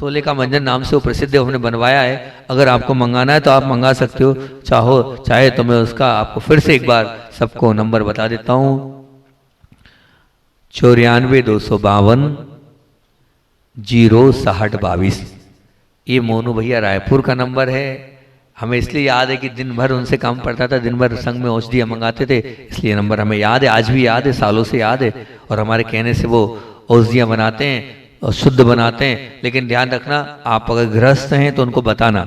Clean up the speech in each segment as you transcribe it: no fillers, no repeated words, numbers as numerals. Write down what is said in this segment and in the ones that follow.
छोले का मंजन नाम से वो प्रसिद्ध है, हमने बनवाया है। अगर आपको मंगाना है तो आप मंगा सकते हो, चाहे तो मैं उसका आपको फिर से एक बार सबको नंबर बता देता हूँ। 94-252-0-60-22। ये मोनू भैया रायपुर का नंबर है। हमें इसलिए याद है कि दिन भर उनसे काम पड़ता था, दिन भर संघ में औषधियाँ मंगाते थे, इसलिए नंबर हमें याद है, आज भी याद है, सालों से याद है। और हमारे कहने से वो औषधियाँ बनाते हैं और शुद्ध बनाते हैं। लेकिन ध्यान रखना, आप अगर गृहस्थ हैं तो उनको बताना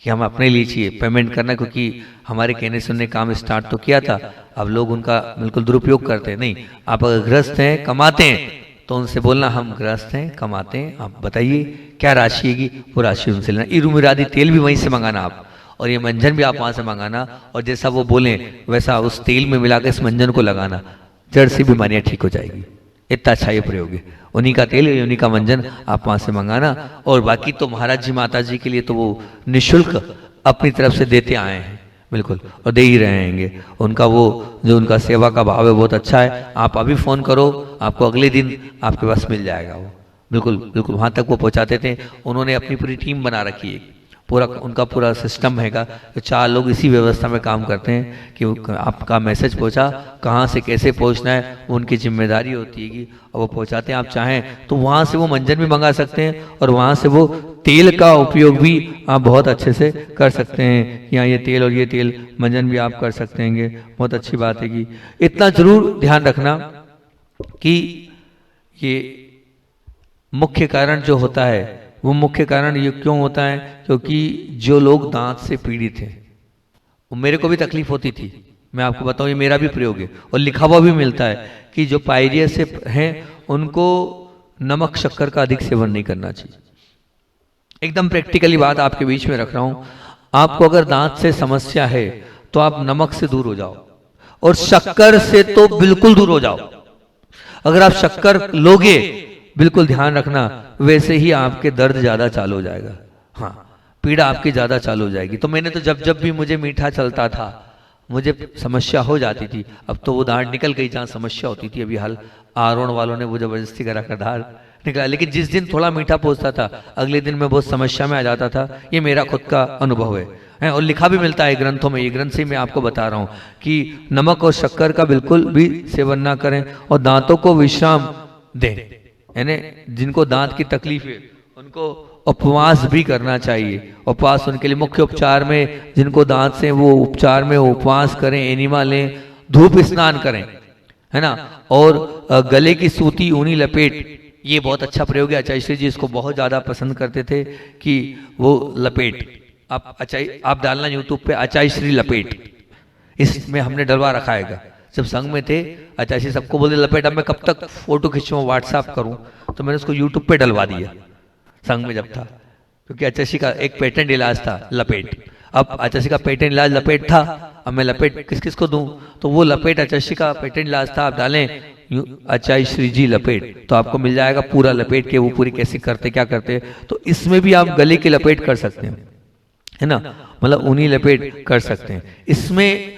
कि हम अपने लिए चाहिए, पेमेंट करना, क्योंकि हमारे कहने से उन्होंने काम स्टार्ट तो किया था, अब लोग उनका बिल्कुल दुरुपयोग करते हैं। नहीं, आप अगर गृहस्थ हैं, कमाते हैं, तो उनसे बोलना हम गृहस्थ हैं, कमाते हैं, आप बताइए क्या राशि है, वो राशि उनसे लेना। इरुमिरादी तेल भी वहीं से मंगाना आप, और ये मंजन भी आप वहाँ से मंगाना, और जैसा वो बोलें वैसा उस तेल में मिलाकर इस मंजन को लगाना, जड़ से बीमारियाँ ठीक हो जाएगी। इतना अच्छा ये प्रयोग है। उन्हीं का तेल, उन्हीं का मंजन आप वहाँ से मंगाना। और बाकी तो महाराज जी माता जी के लिए तो वो निःशुल्क अपनी तरफ से देते आए हैं, बिल्कुल, और दे ही रहेंगे। उनका वो जो उनका सेवा का भाव है बहुत अच्छा है। आप अभी फ़ोन करो, आपको अगले दिन आपके पास मिल जाएगा वो, बिल्कुल बिल्कुल वहाँ तक वो पहुँचाते थे। उन्होंने अपनी पूरी टीम बना रखी है, पूरा उनका पूरा सिस्टम हैगा। तो 4 लोग इसी व्यवस्था में काम करते हैं कि आपका मैसेज पहुंचा, कहाँ से कैसे पहुंचना है वो उनकी जिम्मेदारी होती है कि वो पहुंचाते हैं। आप चाहें तो वहाँ से वो मंजन भी मंगा सकते हैं, और वहाँ से वो तेल का उपयोग भी आप बहुत अच्छे से कर सकते हैं। यहाँ ये तेल और ये तेल मंजन भी आप कर सकते हैं, बहुत अच्छी बात है। कि इतना जरूर ध्यान रखना कि ये मुख्य कारण जो होता है, वो मुख्य कारण ये क्यों होता है, क्योंकि जो लोग दांत से पीड़ित हैं, मेरे को भी तकलीफ होती थी, मैं आपको बताऊं, ये मेरा भी प्रयोग है और लिखा हुआ भी मिलता है कि जो पायरिया से हैं उनको नमक शक्कर का अधिक सेवन नहीं करना चाहिए। एकदम प्रैक्टिकली बात आपके बीच में रख रहा हूं। आपको अगर दांत से समस्या है तो आप नमक से दूर हो जाओ, और शक्कर से तो बिल्कुल दूर हो जाओ। अगर आप शक्कर लोगे, बिल्कुल ध्यान रखना, वैसे ही आपके दर्द ज्यादा चालू हो जाएगा। हाँ, पीड़ा आपकी ज्यादा चालू हो जाएगी। तो मैंने तो जब भी मुझे मीठा चलता था, मुझे समस्या हो जाती थी। अब तो वो दाढ़ निकल गई जहाँ समस्या होती थी। अभी हाल आरोन वालों ने वो जबरदस्ती करा कर दाढ़ निकला, लेकिन जिस दिन थोड़ा मीठा पहुंचता था, अगले दिन मैं बहुत समस्या में आ जाता था। ये मेरा खुद का अनुभव है और लिखा भी मिलता है ग्रंथों में। ये ग्रंथ से मैं आपको बता रहा हूँ कि नमक और शक्कर का बिल्कुल भी सेवन ना करें, और दांतों को विश्राम दें। यानी जिनको दांत की तकलीफ है उनको उपवास भी करना चाहिए। उपवास उनके लिए मुख्य उपचार में, जिनको दांत से वो उपचार में उपवास करें, एनिमा लें, धूप स्नान करें, है ना। और गले की सूती ऊनी लपेट, ये बहुत अच्छा प्रयोग है। आचार्य श्री जी इसको बहुत ज्यादा पसंद करते थे कि वो लपेट आप डालना यूट्यूब पे आचार्य श्री लपेट, इसमें हमने डलवा रखा है। जब संघ में थे आचार्य श्री सबको बोले लपेट। अब मैं कब तक फोटो खींचूं, व्हाट्सएप करूं, तो मैंने उसको यूट्यूब पे डलवा दिया संघ में जब था, क्योंकि आचार्य श्री का एक पेटेंट इलाज था लपेट। अब आचार्य श्री का पेटेंट इलाज लपेट था, अब मैं लपेट किस किस को दूं, तो वो लपेट आचार्य श्री का पेटेंट इलाज था। आप डालें आचार्य श्री जी लपेट तो आपको मिल जाएगा पूरा लपेट के, वो पूरी कैसे करते क्या करते। तो इसमें भी आप गले की लपेट कर सकते हैं, है ना, मतलब ऊनी लपेट कर सकते हैं। इसमें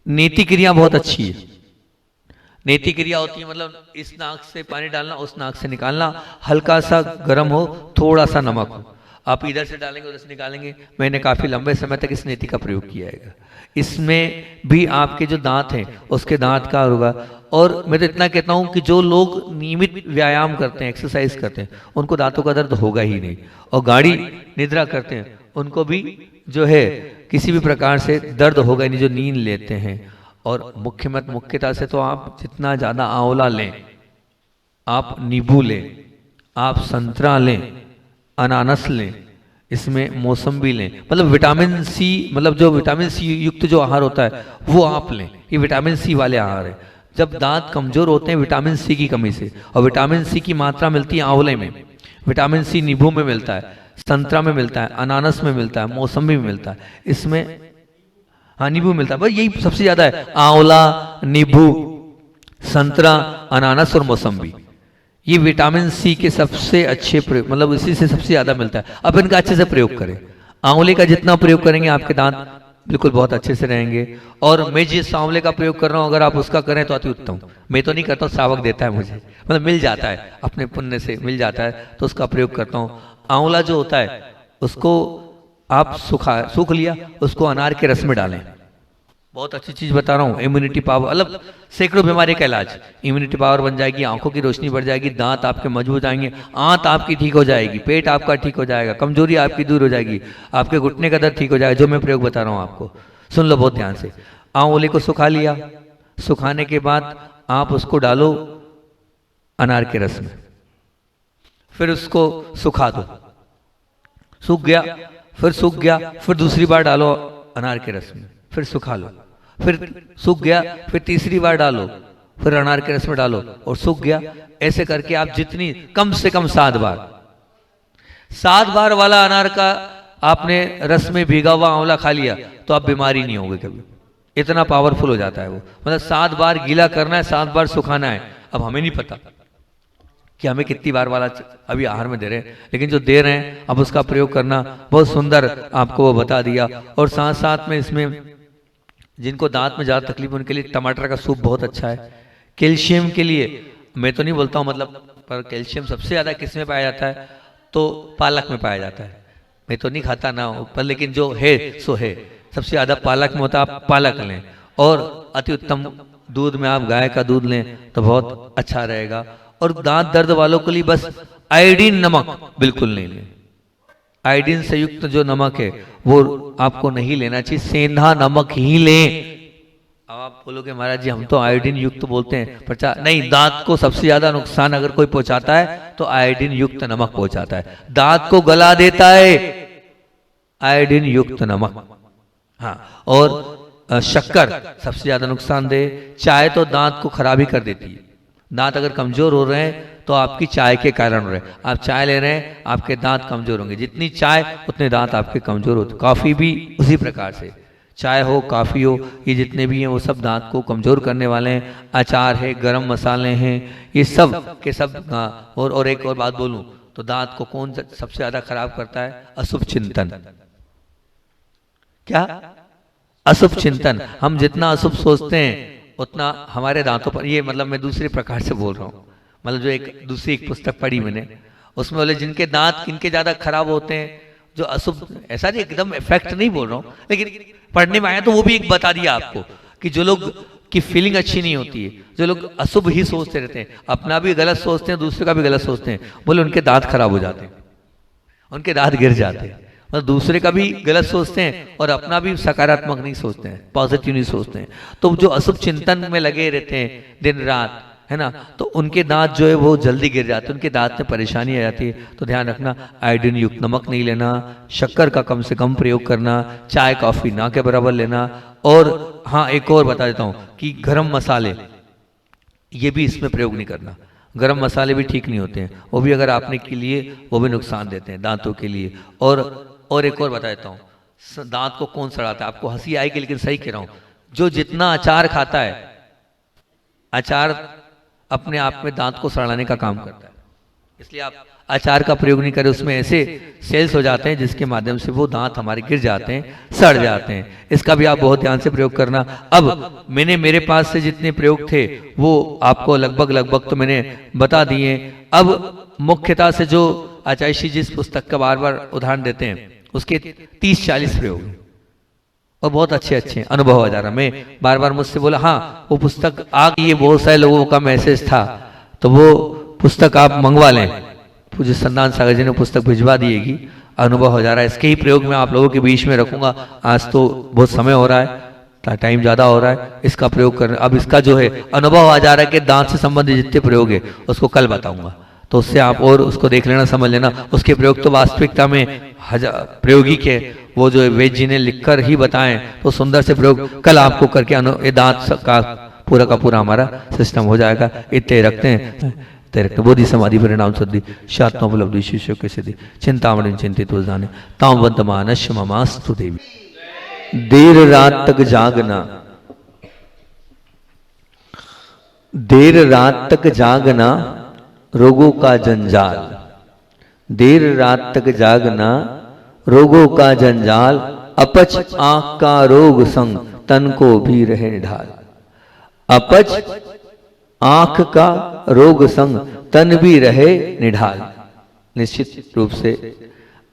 नेति क्रिया बहुत अच्छी है। नेति क्रिया होती है मतलब इस नाक से पानी डालना, उस नाक से निकालना, हल्का सा गर्म हो, थोड़ा सा नमक हो, आप इधर से डालेंगे उधर से निकालेंगे। मैंने काफी लंबे समय तक इस नेति का प्रयोग किया है। इसमें भी आपके जो दांत हैं उसके दांत का होगा। और मैं तो इतना कहता हूं कि जो लोग नियमित व्यायाम करते हैं, एक्सरसाइज करते हैं, उनको दांतों का दर्द होगा ही नहीं। और गाढ़ी निद्रा करते हैं उनको भी जो है किसी भी प्रकार से दर्द होगा नहीं, जो नींद लेते हैं। और मुख्यता से तो आप जितना ज्यादा आंवला लें, आप नींबू लें, आप संतरा लें, अनानास लें, इसमें मौसम्बी लें, मतलब विटामिन सी, मतलब जो विटामिन सी युक्त जो आहार होता है वो आप लें। ये विटामिन सी वाले आहार है। जब दांत कमजोर होते हैं विटामिन सी की कमी से, और विटामिन सी की मात्रा मिलती है आंवले में, विटामिन सी नींबू में मिलता है, संतरा में मिलता है, अनानास में मिलता है, मौसम्बी में मिलता है, इसमें हाँ नींबू मिलता है। बस यही सबसे ज्यादा है, आंवला, नींबू, संतरा, अनानास और मौसम्बी। ये विटामिन सी के सबसे अच्छे प्रयोग, मतलब इसी से सबसे ज्यादा मिलता है। अब इनका अच्छे से प्रयोग करें। आंवले का जितना प्रयोग करेंगे आपके दांत बिल्कुल बहुत अच्छे से रहेंगे। और मैं जिस आंवले का प्रयोग कर रहा हूँ, अगर आप उसका करें तो अति उत्तम। मैं तो नहीं करता हूँ, सावक देता है मुझे, मतलब मिल जाता है, अपने पुण्य से मिल जाता है, तो उसका प्रयोग करता हूँ। आंवला जो होता है उसको आप सूख लिया, उसको अनार के रस में डालें। बहुत अच्छी चीज बता रहा हूँ, इम्यूनिटी पावर, मतलब सैकड़ों बीमारी का इलाज, इम्यूनिटी पावर बन जाएगी, आंखों की रोशनी बढ़ जाएगी, दांत आपके मजबूत आएंगे, आंत आपकी ठीक हो जाएगी, पेट आपका ठीक हो जाएगा, कमजोरी आपकी दूर हो जाएगी, आपके घुटने का दर्द ठीक हो जाएगा। जो मैं प्रयोग बता रहा हूँ आपको सुन लो बहुत ध्यान से। आंवले को सुखा लिया, सुखाने के बाद आप उसको डालो अनार के रस में, फिर उसको सुखा दो, सूख गया, फिर सूख गया, फिर दूसरी बार डालो अनार के रस में, फिर सुखा लो, फिर सूख गया, फिर तीसरी बार डालो, फिर अनार के रस में डालो और सूख गया। ऐसे करके आप जितनी, कम से कम 7 बार वाला अनार का आपने रस में भीगा हुआ आंवला खा लिया तो आप बीमारी नहीं होगे कभी। इतना पावरफुल हो जाता है वो, मतलब 7 बार गीला करना है, 7 बार सुखाना है। अब हमें नहीं पता कि हमें कितनी बार वाला अभी आहार में दे रहे हैं, लेकिन जो दे रहे हैं अब उसका प्रयोग करना बहुत सुंदर आपको वो बता दिया। और साथ साथ में इसमें जिनको दांत में ज़्यादा तकलीफ उनके लिए टमाटर का सूप बहुत अच्छा है। कैल्शियम के लिए मैं तो नहीं बोलता हूँ मतलब, पर कैल्शियम सबसे ज़्यादा किस में पाया जाता है तो पालक में पाया जाता है। मैं तो नहीं खाता ना पर, लेकिन जो है सो है, सबसे ज़्यादा पालक में होता है। आप पालक लें और अति उत्तम दूध में आप गाय का दूध लें तो बहुत अच्छा रहेगा। और दांत दर्द वालों के लिए बस आयोडीन नमक बिल्कुल नहीं लें, आयोडीन से युक्त जो नमक है वो आपको नहीं लेना चाहिए, सेंधा नमक ही लें। अब आप बोलोगे महाराज जी हम तो आयोडीन युक्त बोलते हैं, पर नहीं, दांत को सबसे ज्यादा नुकसान अगर कोई पहुंचाता है तो आयोडीन युक्त नमक पहुंचाता है, दांत को गला देता है आयोडीन युक्त नमक। हाँ, और शक्कर सबसे ज्यादा नुकसानदेह। चाय तो दांत को खराब ही कर देती है। दांत अगर कमजोर हो रहे हैं तो आपकी चाय के कारण हो रहे हैं, आप चाय ले रहे हैं आपके दांत कमजोर होंगे, जितनी चाय उतने दांत आपके कमजोर होते। कॉफी भी उसी प्रकार से, चाय हो कॉफी हो, ये जितने भी हैं वो सब दांत को कमजोर करने वाले हैं। अचार है, गरम मसाले हैं, ये सब के सब। और एक और बात बोलूं तो दांत को कौन सबसे ज्यादा खराब करता है? अशुभ चिंतन। क्या? अशुभ चिंतन। हम जितना अशुभ सोचते हैं उतना हमारे दांतों पर, ये मतलब मैं दूसरे प्रकार से बोल रहा हूँ, मतलब जो एक दूसरी एक पुस्तक पढ़ी मैंने, उसमें बोले जिनके दांत किनके ज्यादा खराब होते हैं, जो अशुभ, ऐसा नहीं एकदम इफेक्ट नहीं बोल रहा हूँ, लेकिन पढ़ने में आया तो वो भी एक बता दिया आपको कि जो लोग की फीलिंग अच्छी नहीं होती है, जो लोग अशुभ ही सोचते रहते हैं, अपना भी गलत सोचते हैं, दूसरे का भी गलत सोचते हैं, बोले उनके दांत खराब हो जाते हैं, उनके दांत गिर जाते हैं। मतलब दूसरे का भी गलत सोचते हैं और अपना भी सकारात्मक नहीं सोचते हैं, पॉजिटिव नहीं सोचते हैं। तो जो अशुभ चिंतन में लगे रहते हैं दिन रात, है ना, तो उनके दांत जो है वो जल्दी गिर जाते हैं, उनके दांत में परेशानी आ जाती है। तो ध्यान रखना, आयोडीन युक्त नमक नहीं लेना, शक्कर का कम से कम प्रयोग करना, चाय कॉफी ना के बराबर लेना। और हाँ, एक और बता देता हूँ कि गरम मसाले ये भी इसमें प्रयोग नहीं करना। गरम मसाले भी ठीक नहीं होते हैं, वो भी अगर आपने के लिए वो भी नुकसान देते हैं दांतों के लिए। और एक और बता देता हूँ, दांत को कौन सड़ाता है? आपको हंसी आएगी लेकिन सही कह रहा हूँ, जो जितना अचार खाता है, अचार अपने आप में दांत को सड़ाने का काम करता है, इसलिए आप अचार का प्रयोग नहीं करें। उसमें ऐसे सेल्स हो जाते हैं जिसके माध्यम से वो दांत हमारे गिर जाते हैं, सड़ जाते हैं। इसका भी आप बहुत ध्यान से प्रयोग करना। अब मैंने मेरे पास से जितने प्रयोग थे वो आपको लगभग तो मैंने बता दिए। अब मुख्यतः से जो आचार्य श्री जिस पुस्तक का बार बार उदाहरण देते हैं उसके 30-40 प्रयोग और बहुत अच्छे अनुभव आ जा रहा। मैं बार बार मुझसे बोला हाँ वो पुस्तक आ गई है, बहुत सारे लोगों का मैसेज था, तो वो पुस्तक आप मंगवा लें। पूज्य संदान सागर जी ने पुस्तक भिजवा दिएगी, अनुभव हो जा रहा है। इसके ही प्रयोग में आप लोगों के बीच में रखूंगा। आज तो बहुत समय हो रहा है, टाइम ज्यादा हो रहा है, इसका प्रयोग कर। अब इसका जो है अनुभव आ जा रहा है कि दांत से संबंधित जितने प्रयोग है उसको कल बताऊंगा, तो उससे आप और उसको देख लेना, समझ लेना। उसके प्रयोग तो वास्तविकता में प्रायोगिक है, वो जो वेद जी ने लिखकर ही बताएं, तो सुंदर से प्रयोग कल आपको करके ये दांत का पूरा हमारा सिस्टम हो जाएगा। इतने रखते हैं बोधि समाधि परिणाम सिद्धि शात्मोपलब्धि शिष्य के सिद्धि चिंतामणि चिंतित जाने ताम वंदमानश्य ममास्तु देवी। देर रात तक जागना, देर रात तक जागना रोगों का जंजाल, देर रात तक जागना रोगों का जंजाल, अपच आंख का रोग संग तन को भी रहे निढाल। अपच आंख का रोग संग तन भी रहे निढाल। निश्चित रूप से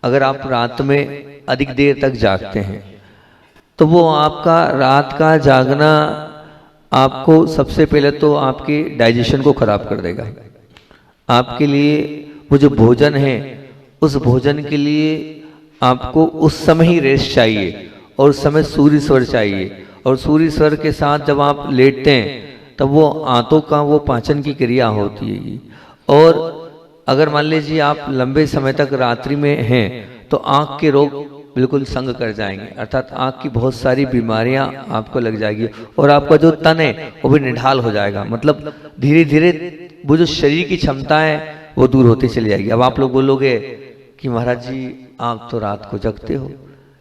अगर आप रात में अधिक देर तक जागते हैं तो वो आपका रात का जागना आपको सबसे पहले तो आपके डाइजेशन को खराब कर देगा। आपके लिए वो जो भोजन है उस भोजन के लिए आपको उस समय ही रेस्ट चाहिए और उस समय सूर्य स्वर चाहिए, और सूर्य स्वर के साथ जब आप लेटते हैं तब वो आंतों का वो पाचन की क्रिया होती है। और अगर मान लीजिए आप लंबे समय तक रात्रि में हैं तो आंख के रोग बिल्कुल संग कर जाएंगे, अर्थात आंख की बहुत सारी बीमारियां आपको लग जाएगी और आपका जो तन है वो भी निढाल हो जाएगा। मतलब धीरे धीरे वो जो शरीर की क्षमता है वो दूर होती चली जाएगी। अब आप लोग बोलोगे कि महाराज जी आप तो रात को जगते हो,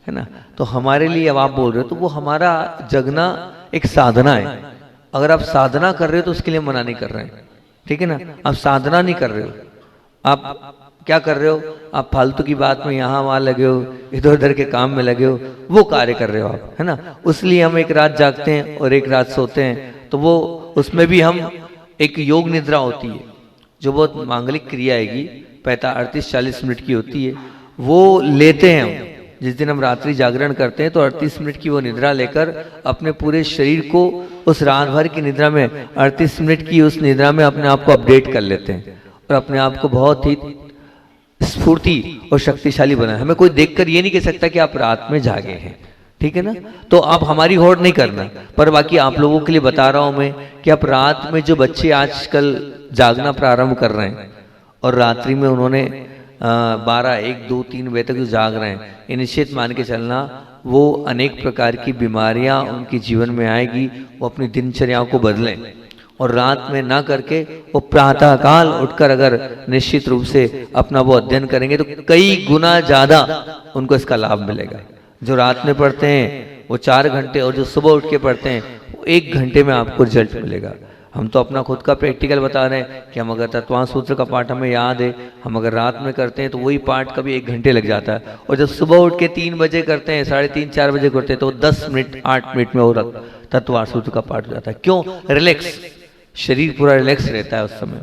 है ना, तो हमारे लिए अब आप बोल रहे हो तो वो हमारा जगना एक साधना है। अगर आप साधना कर रहे हो तो उसके लिए मना नहीं कर रहे हैं, ठीक है ना। आप साधना नहीं कर रहे हो, आप क्या कर रहे हो, आप फालतू की बात में यहाँ वहां लगे हो, इधर उधर के काम में लगे हो, वो कार्य कर रहे हो आप, है ना। उसलिए हम एक रात जागते हैं और एक रात सोते हैं, तो वो उसमें भी हम एक योग निद्रा होती है जो बहुत मांगलिक क्रिया आएगी, 38-40 मिनट की होती है, वो लेते हैं हम। जिस दिन हम रात्रि जागरण करते हैं तो 38 मिनट की वो निद्रा लेकर अपने पूरे शरीर को उस रात भर की निद्रा में 38 मिनट की उस निद्रा में अपने आप को अपडेट कर लेते हैं और अपने आप को बहुत ही स्फूर्ति और शक्तिशाली बनाए। हमें कोई देखकर ये नहीं कह सकता कि आप रात में जागे हैं, ठीक है ना। तो आप हमारी होड़ नहीं करना, पर बाकी आप लोगों के लिए बता रहा हूं मैं कि आप रात में जो बच्चे आजकल जागना प्रारंभ कर रहे हैं और रात्रि में उन्होंने 12, 1, 2, 3 बजे तक जो जाग रहे हैं, ये निश्चित मान के चलना वो अनेक प्रकार की बीमारियां उनके जीवन में आएगी। वो अपनी दिनचर्याओं को बदलें और रात में ना करके वो प्रातः काल उठकर अगर निश्चित रूप से अपना वो अध्ययन करेंगे तो कई गुना ज्यादा उनको इसका लाभ मिलेगा। जो रात में पढ़ते हैं वो 4 घंटे और जो सुबह उठ के पढ़ते हैं वो 1 घंटे में आपको रिजल्ट मिलेगा। हम तो अपना खुद का प्रैक्टिकल बता रहे हैं कि हम अगर तत्वांश सूत्र का पाठ हमें याद है, हम अगर रात में करते हैं तो वही पाठ कभी 1 घंटे लग जाता है, और जब सुबह उठ के 3 बजे करते हैं, 3:30, 4 बजे करते हैं तो 10 मिनट 8 मिनट में वो तत्वांश सूत्र का पाठ हो जाता है। क्यों? रिलैक्स, शरीर पूरा रिलैक्स रहता है उस समय,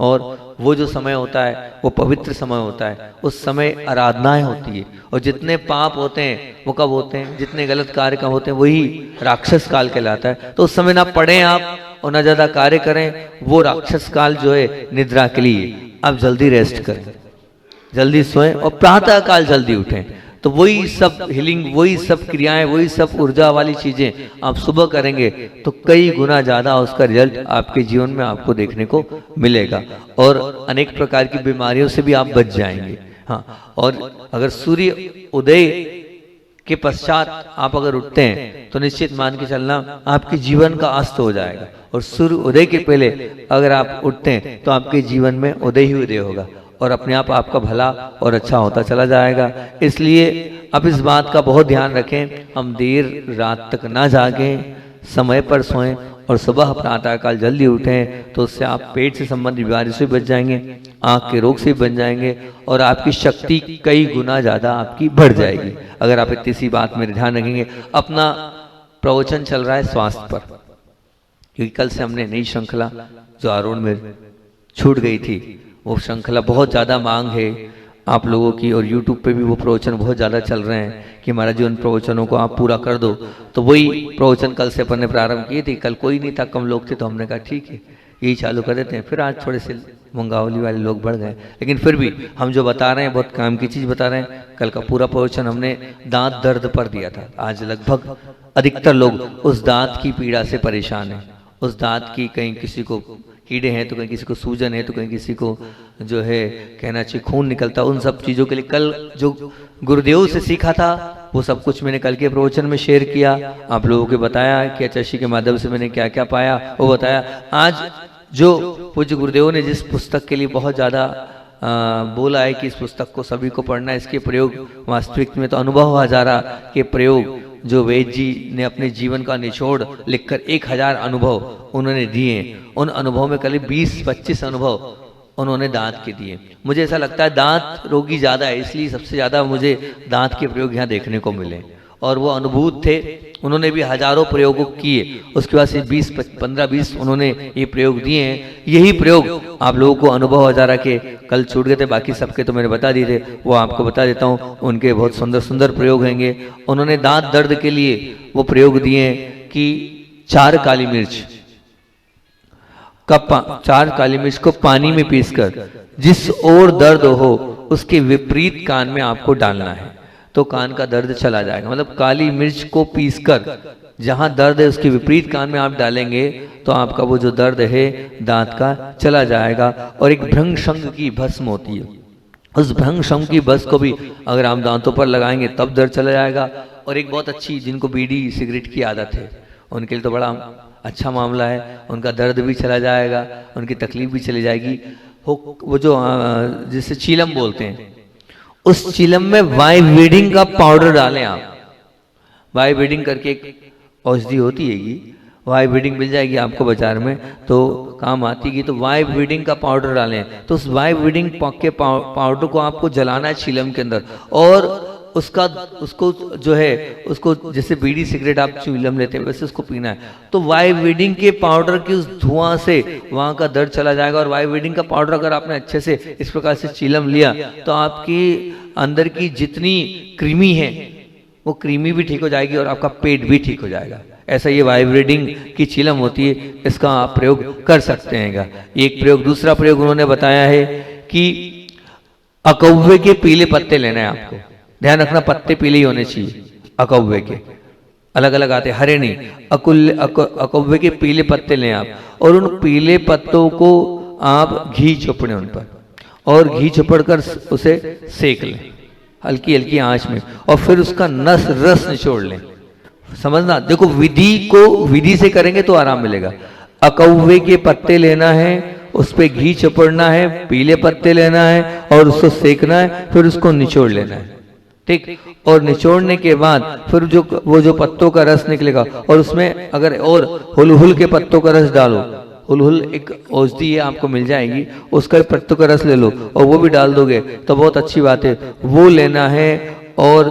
और वो जो समय होता है वो पवित्र समय होता है। उस समय आराधनाएं होती है, और जितने पाप होते हैं वो कब होते हैं, जितने गलत कार्य का होते हैं वही राक्षस काल कहलाता है। तो उस समय ना पढ़ें आप और ना ज्यादा कार्य करें, वो राक्षस काल जो है निद्रा के लिए। आप जल्दी रेस्ट करें, जल्दी सोएं और प्रातः काल जल्दी उठें, तो वही सब हीलिंग, वही सब क्रियाएं, वही सब ऊर्जा वाली चीजें आप सुबह करेंगे तो कई गुना ज्यादा उसका रिजल्ट आपके जीवन में आपको देखने को मिलेगा, और अनेक प्रकार की बीमारियों से भी आप बच जाएंगे। हाँ, और अगर सूर्य उदय के पश्चात आप अगर उठते हैं तो निश्चित मान के चलना आपके जीवन का अस्त हो जाएगा, और सूर्य उदय के पहले अगर आप उठते हैं तो आपके जीवन में उदय ही उदय होगा और अपने आप आपका भला और अच्छा होता चला जाएगा। इसलिए अब इस बात का बहुत ध्यान रखें, हम देर रात तक ना जागें, समय पर सोएं और सुबह प्रातःकाल जल्दी उठें, तो उससे आप पेट से संबंधित बीमारी से बच जाएंगे, आँख के रोग से बच जाएंगे, और आपकी शक्ति कई गुना ज़्यादा आपकी बढ़ जाएगी अगर आप इतनी सी बात में ध्यान रखेंगे। अपना प्रवचन चल रहा है स्वास्थ्य पर, क्योंकि कल से हमने नई श्रृंखला जो आरोन में छूट गई थी, वो श्रृंखला बहुत ज़्यादा मांग है आप लोगों की, और YouTube पे भी वो प्रवचन बहुत ज़्यादा चल रहे हैं कि महाराज जी उन प्रवचनों को आप पूरा कर दो। तो वही प्रवचन कल से अपन ने प्रारंभ किए थे। कल कोई नहीं था, कम लोग थे, तो हमने कहा ठीक है यही चालू कर देते हैं। फिर आज थोड़े से मुंगावली वाले लोग बढ़ गए, लेकिन फिर भी हम जो बता रहे हैं बहुत काम की चीज़ बता रहे हैं। कल का पूरा प्रवचन हमने दांत दर्द पर दिया था। आज लगभग अधिकतर लोग उस दांत की पीड़ा से परेशान हैं, उस दांत की, कहीं किसी को कीड़े हैं तो कहीं किसी को सूजन है तो कहीं किसी को जो है कहना चाहिए खून निकलता, उन सब चीज़ों के लिए कल जो गुरुदेव से सीखा था वो सब कुछ मैंने कल के प्रवचन में शेयर किया, आप लोगों को बताया कि अचशी के माध्यम से मैंने क्या क्या पाया वो बताया। आज जो पूज्य गुरुदेव ने जिस पुस्तक के लिए बहुत ज़्यादा बोला है कि इस पुस्तक को सभी को पढ़ना, इसके प्रयोग वास्तविक में तो अनुभव हजारा के प्रयोग जो वेद जी ने अपने जीवन का निचोड़ लिखकर 1000 अनुभव उन्होंने दिए, उन अनुभव में करीब 20-25 अनुभव उन्होंने दांत के दिए। मुझे ऐसा लगता है दांत रोगी ज़्यादा है, इसलिए सबसे ज़्यादा मुझे दांत के प्रयोग यहाँ देखने को मिले, और वो अनुभूत थे, उन्होंने भी हजारों प्रयोगों किए, उसके बाद से 15-20 उन्होंने ये प्रयोग दिए हैं। यही प्रयोग आप लोगों को अनुभव हजारा के कल छूट गए थे, बाकी सबके तो मैंने बता दिए थे, वो आपको बता देता हूँ। उनके बहुत सुंदर सुंदर प्रयोग होंगे। उन्होंने दांत दर्द के लिए वो प्रयोग दिए हैं कि 4 काली मिर्च का 4 काली मिर्च को पानी में पीसकर जिस ओर दर्द हो उसके विपरीत कान में आपको डालना है, तो कान का दर्द चला जाएगा। मतलब काली मिर्च को पीसकर जहां दर्द है उसके विपरीत कान में आप डालेंगे तो आपका वो जो दर्द है दांत का चला जाएगा। और एक भृंग शंख की भस्म होती है, उस भृंग शंख की भस्म को भी अगर आप दांतों पर लगाएंगे तब दर्द चला जाएगा। और एक बहुत अच्छी, जिनको बीड़ी सिगरेट की आदत है उनके लिए तो बड़ा अच्छा मामला है, उनका दर्द भी चला जाएगा, उनकी तकलीफ भी चली जाएगी। वो जो जिसे चीलम बोलते हैं, उस चीलम में वाई वीडिंग का पाउडर डालें आप। वाई वीडिंग करके एक औषधि होती है, वाई वीडिंग मिल जाएगी आपको बाजार में, तो काम आती है। तो वाई वीडिंग का पाउडर डालें, तो उस वाई वीडिंग के पाउडर को आपको जलाना है चीलम के अंदर, और उसको जो है उसको जैसे बीड़ी सिगरेट आप चीलम लेते हैं वैसे उसको पीना है। तो वाई वीडिंग के पाउडर की उस धुआं से वहां का दर्द चला जाएगा। और वाई वीडिंग का पाउडर अगर आपने अच्छे से इस प्रकार से चीलम लिया तो आपकी अंदर की जितनी कृमि है वो कृमि भी ठीक हो जाएगी और आपका पेट भी ठीक हो जाएगा। ऐसा ये वाइब्रेटिंग की चिलम होती है, इसका आप प्रयोग कर सकते हैं। एक प्रयोग। दूसरा प्रयोग उन्होंने बताया है कि अकौवे के पीले पत्ते लेने हैं आपको। ध्यान रखना, पत्ते पीले ही होने चाहिए। अकौवे के अलग अलग आते, हरे नहीं। अकौवे के पीले पत्ते लें आप, और उन पीले पत्तों को आप घी चोपड़े उन पर, और घी चोपड़ कर उसे सेक लें हल्की हल्की आंच में, और फिर उसका रस निचोड़ लें। समझना, देखो विधि से करेंगे तो आराम मिलेगा। अकौवे के पत्ते लेना है, उस पे घी चपड़ना है, पीले पत्ते लेना है और उसको सेकना है, फिर उसको निचोड़ लेना है। ठीक। और निचोड़ने के बाद फिर वो जो पत्तों का रस निकलेगा, और उसमें अगर और हुलहुल के पत्तों का रस डालो। हुलहुल एक औषधि है, आपको मिल जाएगी, उसका पत्तों का रस ले लो और वो भी डाल दोगे तो बहुत अच्छी बात है। वो लेना है और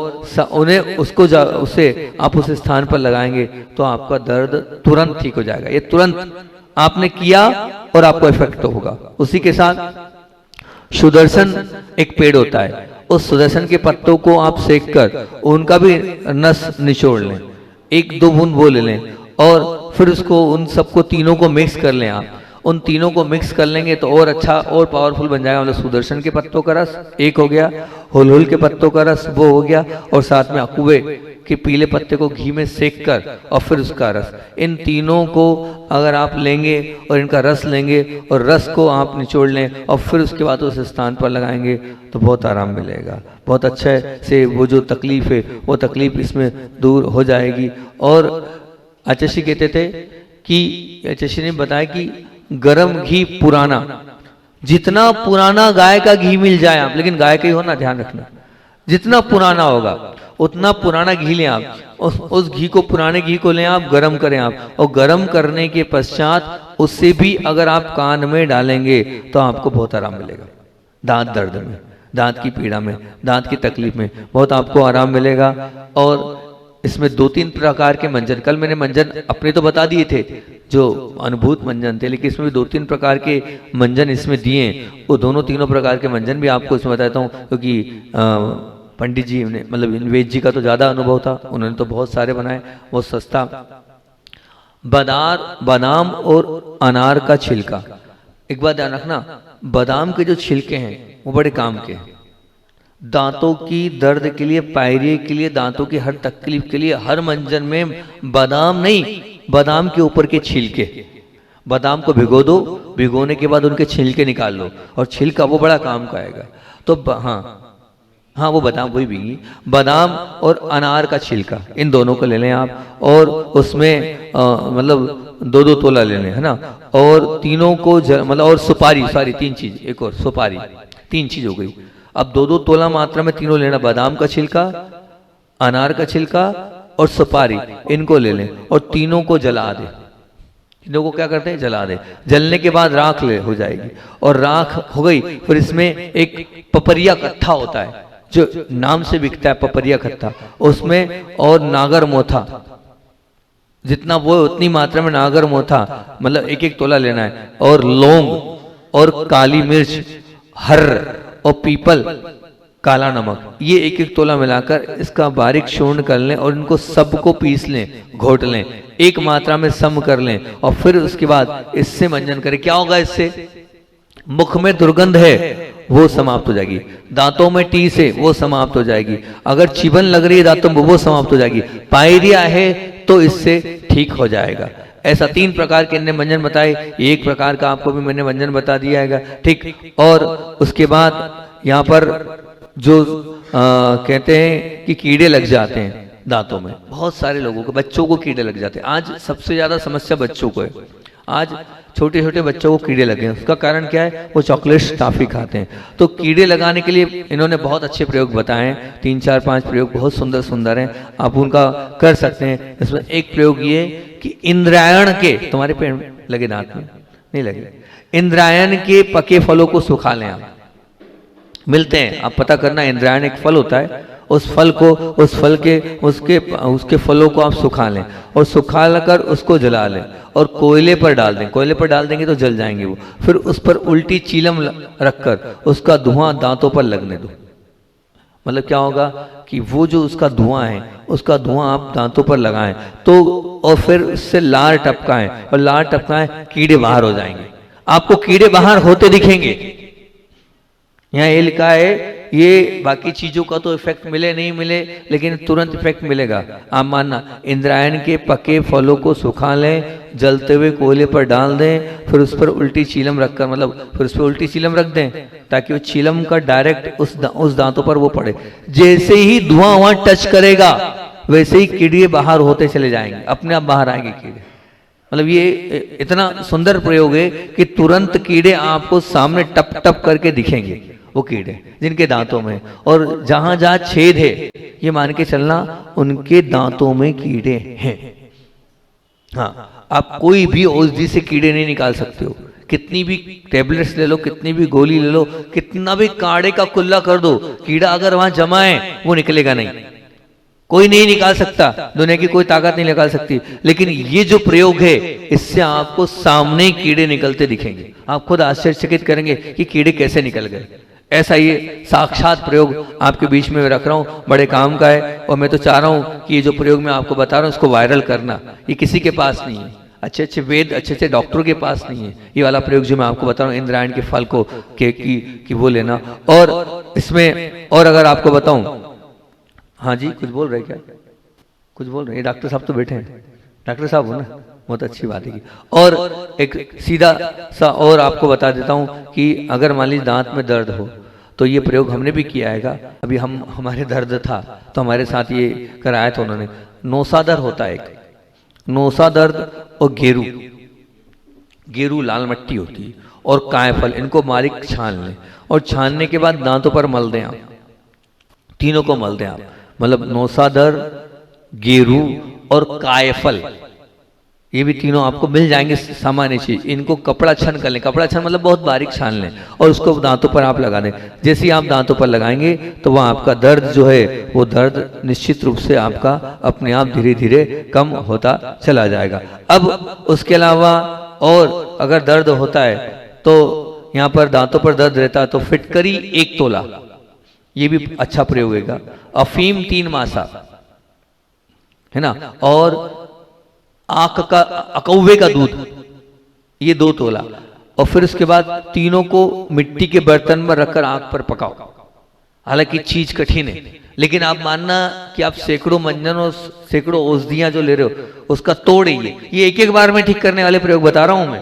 उन्हें उसे आप उस स्थान पर लगाएंगे तो आपका दर्द तुरंत ठीक हो जाएगा। ये तुरंत आपने किया और आपको इफेक्ट तो होगा। उसी के साथ सुदर्शन एक पेड़ होता है, उस सुदर्शन के पत्तों को आप सेक कर उनका भी नस निचोड़ लें, 1-2 बूंद वो ले लें, और फिर उसको उन सबको तीनों को मिक्स कर लें आप। उन तीनों को मिक्स कर लेंगे तो और अच्छा और पावरफुल बन जाएगा। मतलब सुदर्शन के पत्तों का रस एक हो गया, हुलहुल के पत्तों का रस वो हो गया, और साथ में अकूबे के पीले पत्ते को घी में सेक कर और फिर उसका रस, इन तीनों को अगर आप लेंगे और इनका रस लेंगे और रस को आप निचोड़ लें और फिर उसके बाद उस स्थान पर लगाएंगे तो बहुत आराम मिलेगा। बहुत अच्छे से वो जो तकलीफ है वो तकलीफ इसमें दूर हो जाएगी। और आचार्य कहते थे कि आचार्य ने बताया कि गरम घी पुराना, जितना पुराना गाय का घी मिल जाए आप, लेकिन गाय का ही होना, ध्यान रखना, जितना पुराना होगा उतना पुराना घी लें आप। उस घी को, पुराने घी को लें आप, गरम करें आप, और गरम करने के पश्चात उससे भी अगर आप कान में डालेंगे तो आपको बहुत आराम मिलेगा। दांत दर्द में, दांत की पीड़ा में, दांत की तकलीफ में बहुत आपको आराम मिलेगा। और इसमें 2-3 प्रकार के मंजन, कल मैंने मंजन अपने तो बता दिए थे जो अनुभूत मंजन थे, लेकिन इसमें भी 2-3 प्रकार के मंजन इसमें दिए। वो तीनों प्रकार के मंजन भी आपको इसमें बताता हूँ, क्योंकि पंडित जी ने, मतलब वेद जी का तो ज्यादा अनुभव था, उन्होंने तो बहुत सारे बनाए, बहुत सस्ता। बादाम और अनार का छिलका। एक बात ध्यान रखना, बादाम के जो छिलके हैं वो बड़े काम के हैं, दांतों की दर्द के लिए, पायरिया के लिए, दांतों की हर तकलीफ के लिए। हर मंजन में बादाम नहीं, बादाम के ऊपर के छिलके, बादाम को भिगो दो, भिगोने के बाद उनके छिलके निकाल लो, और छिलका वो बड़ा काम का आएगा। तो हाँ वो बादाम वही भी, बादाम और अनार का छिलका, इन दोनों को ले लें आप, और उसमें मतलब 2-2 तोला ले लें, है ना। और तीनों को मतलब, और सुपारी, सारी 3 चीज, एक और सुपारी, 3 चीज हो गई। अब 2-2 तोला मात्रा में तीनों लेना, बादाम का छिलका, अनार का छिलका और सुपारी, इनको ले लें और तीनों को जला दे। तीनों को क्या करते हैं, जला दे। जलने के बाद राख हो जाएगी, और राख हो गई, फिर इसमें एक पपरिया कट्ठा होता है, जो नाम से बिकता है पपरिया खत्ता, उसमें और नागर मोथा, जितना वो उतनी मात्रा में नागर मोथा मतलब 1-1 तोला लेना है, और लौंग और काली मिर्च, हर्र और पीपल, काला नमक, ये 1-1 तोला मिलाकर इसका बारीक चूर्ण कर लें और इनको सबको पीस लें, घोट लें, एक मात्रा में सम कर लें और फिर उसके बाद इससे मंजन करें। क्या होगा इससे? मुख में दुर्गंध है वो समाप्त हो जाएगी, दांतों में टीस है वो समाप्त हो जाएगी, अगर चिबन लग रही है दांतों में वो समाप्त हो जाएगी, पायरिया है तो इससे ठीक हो जाएगा। ऐसा 3 प्रकार के इनने मंजन बताए, एक प्रकार का आपको भी मैंने मंजन बता दिया है, ठीक। और उसके बाद यहाँ पर जो कहते हैं कि कीड़े लग जाते हैं दांतों में, बहुत सारे लोगों को, बच्चों को कीड़े लग जाते हैं। आज सबसे ज्यादा समस्या बच्चों को है, आज छोटे छोटे बच्चों को कीड़े लगे हैं। उसका कारण क्या है? वो चॉकलेट्स टॉफी खाते हैं। तो कीड़े लगाने के लिए इन्होंने बहुत अच्छे प्रयोग बताए हैं, 3, 4, 5 प्रयोग बहुत सुंदर सुंदर हैं, आप उनका कर सकते हैं। इसमें एक प्रयोग ये कि इंद्रायण के, तुम्हारे पेड़ में लगे दांत में नहीं लगे, इंद्रायण के पके फलों को सुखा लें। आप मिलते हैं, आप पता करना, इंद्रायण एक फल होता है, उस फल को, उस फल के उसके फलों को आप सुखा लें और सुखा कर उसको जला लें और कोयले पर डाल दें। कोयले पर डाल देंगे तो जल जाएंगे वो। फिर उस पर उल्टी चीलम रखकर उसका धुआं दांतों पर लगने दो। मतलब क्या होगा कि वो जो उसका धुआं है, उसका धुआं आप दांतों पर लगाएं तो, और फिर उससे लार टपकाएं, और लार टपकाएं, कीड़े बाहर हो जाएंगे। आपको कीड़े बाहर होते दिखेंगे। यहाँ ये लिखा है, ये बाकी चीजों का तो इफेक्ट मिले नहीं मिले, लेकिन तुरंत इफेक्ट मिलेगा। आप मानना, इंद्रायण के पके फलों को सुखा लें, जलते हुए कोयले पर डाल दें, फिर उस पर उल्टी चीलम रखकर, मतलब फिर उस पर उल्टी चीलम रख दें ताकि वो चीलम का डायरेक्ट उस दांतों पर वो पड़े। जैसे ही धुआं वहां टच करेगा वैसे ही कीड़े बाहर होते चले जाएंगे, अपने आप बाहर आएंगे कीड़े। मतलब ये इतना सुंदर प्रयोग है कि तुरंत कीड़े आपको सामने टप टप करके दिखेंगे, वो कीड़े जिनके दांतों में, और जहां जहां छेद है ये मान के चलना उनके दांतों में कीड़े हैं। हाँ, आप कोई भी औषधि से कीड़े नहीं निकाल सकते हो, कितनी भी टैबलेट्स ले लो, कितनी भी गोली ले लो, कितना भी काढ़े का कुल्ला कर दो, कीड़ा अगर वहां जमा है वो निकलेगा नहीं, कोई नहीं निकाल सकता, दुनिया की कोई ताकत नहीं निकाल सकती। लेकिन ये जो प्रयोग है, इससे आपको सामने कीड़े निकलते दिखेंगे, आप खुद आश्चर्यचकित करेंगे कि कीड़े कैसे निकल गए। ऐसा ये साक्षात प्रयोग आपके बीच में रख रहा हूं, बड़े काम का है। और मैं तो चाह रहा हूं कि ये जो प्रयोग मैं आपको बता रहा हूं इसको वायरल करना। ये किसी के पास नहीं है, अच्छे अच्छे वेद, अच्छे अच्छे डॉक्टरों के पास नहीं है ये वाला प्रयोग जो मैं आपको बता रहा हूँ, इंद्रायण के फल को कि वो लेना। और इसमें और अगर आपको बताऊं, हाँ जी कुछ बोल रहे, क्या कुछ बोल रहे? डॉक्टर साहब तो बैठे हैं, डॉक्टर साहब हो ना, बहुत अच्छी बात है। और एक सीधा सा और आपको बता देता हूं कि अगर मान लीजिए दांत में दर्द हो तो ये प्रयोग हमने भी किया है। अभी हमारे दर्द था तो हमारे साथ ये कराया था उन्होंने। नौसा दर्द होता है एक, नौसा दर्द और गेरू लाल मट्टी होती है और कायफल, इनको बारीक छान लें और छानने के बाद दांतों पर मल दें। आप तीनों को मल दें आप, मतलब नौसा दर्द, गेरू और कायफल, ये भी तीनों आपको मिल जाएंगे सामान्य चीज। इनको कपड़ा छन कर लें, कपड़ा छन मतलब बहुत बारीक छान लें और उसको दांतों पर आप लगा दें। जैसे ही आप दांतों पर लगाएंगे तो वह आपका दर्द जो है वो दर्द निश्चित रूप से आपका अपने आप धीरे धीरे कम होता चला जाएगा। अब उसके अलावा और अगर दर्द होता है तो यहाँ पर दांतों पर दर्द रहता है तो फिटकरी 1 तोला, ये भी अच्छा प्रयोग होगा। अफीम 3 मासा है ना, और आंख का अकौवे का दूध ये 2 तोला, और फिर उसके बाद तीनों को मिट्टी के बर्तन में रखकर आंख पर पकाओ। हालांकि चीज कठिन है, लेकिन आप मानना कि आप सैकड़ों मंजन और सैकड़ों औषधियां जो ले रहे हो उसका तोड़ ये एक बार में ठीक करने वाले प्रयोग बता रहा हूं मैं।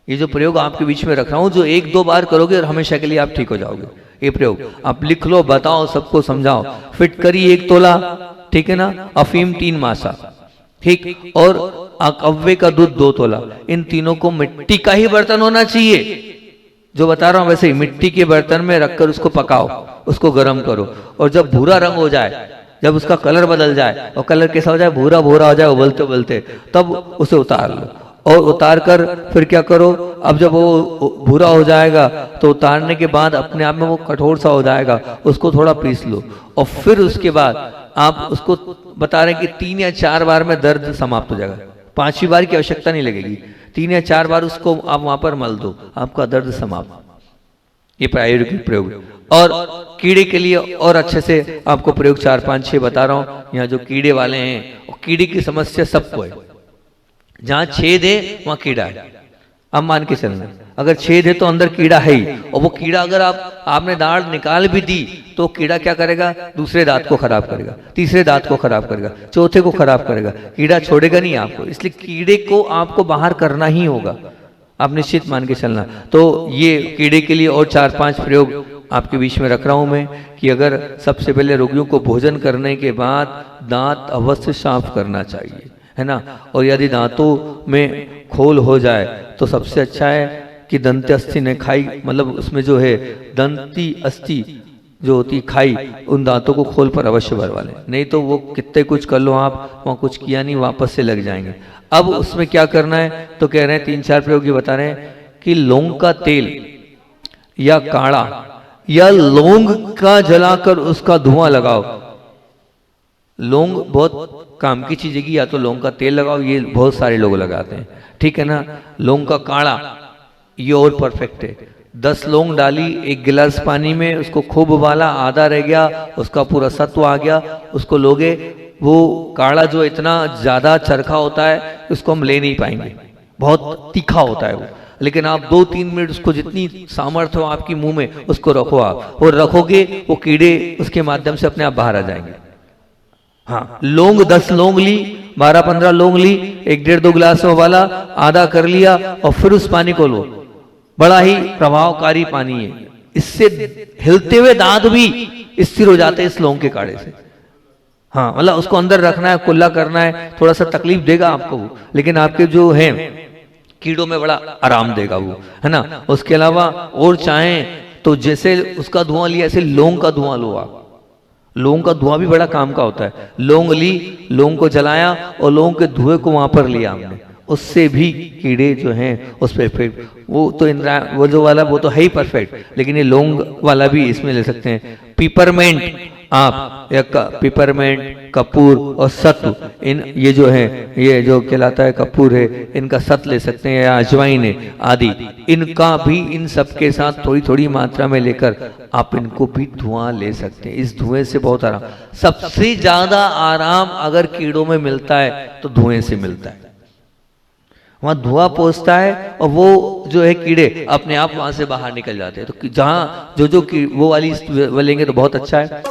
ये जो प्रयोग आपके बीच में रख रहा हूं, जो 1-2 बार करोगे और हमेशा के लिए आप ठीक हो जाओगे। ये प्रयोग आप लिख लो, बताओ, सबको समझाओ। फिटकरी 1 तोला, ठीक है ना, अफीम 3 मासा, ठीक, और अकव्वे का दूध 2 तोला। इन तीनों को मिट्टी का ही बर्तन होना चाहिए, जो बता रहा हूं वैसे ही मिट्टी के बर्तन में रखकर उसको पकाओ, उसको गर्म करो, और जब भूरा रंग हो जाए, जब उसका कलर बदल जाए और कलर कैसा हो जाए, भूरा भूरा हो जाए उबलते उबलते, तब उसे उतार लो और उतार कर फिर क्या करो, अब जब वो भूरा हो जाएगा तो उतारने के बाद अपने आप में वो कठोर सा हो जाएगा, उसको थोड़ा पीस लो और फिर उसके बाद आप उसको बता रहे हैं कि 3 या 4 बार में दर्द समाप्त हो जाएगा, 5वीं बार की आवश्यकता नहीं लगेगी, 3 या 4 बार उसको आप वहां पर मल दो, आपका दर्द समाप्त। ये प्रायोगिक प्रयोग। और कीड़े के लिए और अच्छे से आपको प्रयोग 4, 5, 6 बता रहा हूं। यहाँ जो कीड़े वाले हैं, और कीड़े की समस्या सबको है, जहां छेद है वहां कीड़ा है। अब मान के चलना, अगर छेद है तो अंदर कीड़ा है ही, और वो कीड़ा अगर आपने दाढ़ निकाल भी दी तो कीड़ा क्या करेगा, दूसरे दांत को खराब करेगा, तीसरे दांत को खराब करेगा, चौथे को खराब करेगा, कीड़ा छोड़ेगा नहीं आपको। इसलिए कीड़े को आपको बाहर करना ही होगा, आप निश्चित मान के चलना। तो ये कीड़े के लिए और 4-5 प्रयोग आपके बीच में रख रहा हूं मैं, कि अगर सबसे पहले रोगियों को भोजन करने के बाद दांत अवश्य साफ करना चाहिए, है ना। और यदि दांतों में खोल हो जाए तो सबसे अच्छा है कि दंत अस्थि ने खाई, मतलब उसमें जो है दंती अस्थि जो होती खाई, उन दांतों को खोल पर अवश्य भरवा लें, नहीं तो वो कितने कुछ कर लो आप, वहां कुछ किया नहीं, वापस से लग जाएंगे। अब उसमें क्या करना है, तो कह रहे हैं 3-4 प्रयोग ये बता रहे हैं कि लौंग का तेल या काढ़ा या लौंग का जलाकर उसका धुआं लगाओ। लौंग बहुत काम की चीज है, या तो लौंग का तेल लगाओ, ये बहुत सारे लोग लगाते हैं, ठीक है ना। लौंग का काढ़ा ये और परफेक्ट है। 10 लौंग डाली 1 गिलास पानी में, उसको खूब उबाला, आधा रह गया, उसका पूरा सत्व आ गया, उसको लोगे। वो काढ़ा जो इतना ज्यादा चरखा होता है उसको हम ले नहीं पाएंगे, बहुत तीखा होता है वो, लेकिन आप 2-3 मिनट उसको जितनी सामर्थ्य हो आपकी मुंह में उसको रखो आप, और रखोगे वो कीड़े उसके माध्यम से अपने आप बाहर आ जाएंगे। हाँ, लौंग 10 लौंग ली, 12-15 लौंग ली, 1-1.5-2 गिलास में उबाला, आधा कर लिया, और फिर उस पानी को लो। बड़ा ही प्रभावकारी पानी है, इससे हिलते हुए दांत भी स्थिर हो जाते हैं इस लौंग के काढ़े से। हाँ, मतलब उसको अंदर रखना है, कुल्ला करना है, थोड़ा सा तकलीफ देगा आपको वो, लेकिन आपके जो है कीड़ों में बड़ा आराम देगा वो, है ना। उसके अलावा और चाहें तो जैसे उसका धुआं लिया, ऐसे लौंग का धुआं लो आप। लौंग का धुआं भी बड़ा काम का होता है। लौंग ली, लौंग को जलाया और लौंग के धुएं को वहां पर लिया हमने, उससे भी कीड़े जो हैं उस पर इफेक्ट, वो तो इंद्रा वो जो वाला वो तो है ही परफेक्ट, लेकिन ये लौंग वाला भी इसमें ले सकते हैं। पिपरमेंट आप या पिपरमेंट, कपूर और सत्व, इन ये जो है, ये जो कहलाता है कपूर है, इनका सत्व ले सकते हैं, या अजवाइन है आदि, इनका भी इन सब के साथ थोड़ी थोड़ी मात्रा में लेकर आप इनको भी धुआं ले सकते हैं। इस धुएं से बहुत आराम, सबसे ज्यादा आराम अगर कीड़ों में मिलता है तो धुएं से मिलता है। वहां धुआं पहुंचता है और वो जो है कीड़े अपने आप वहां से बाहर निकल जाते हैं। तो जहां जो वो वाली लेंगे तो बहुत अच्छा है।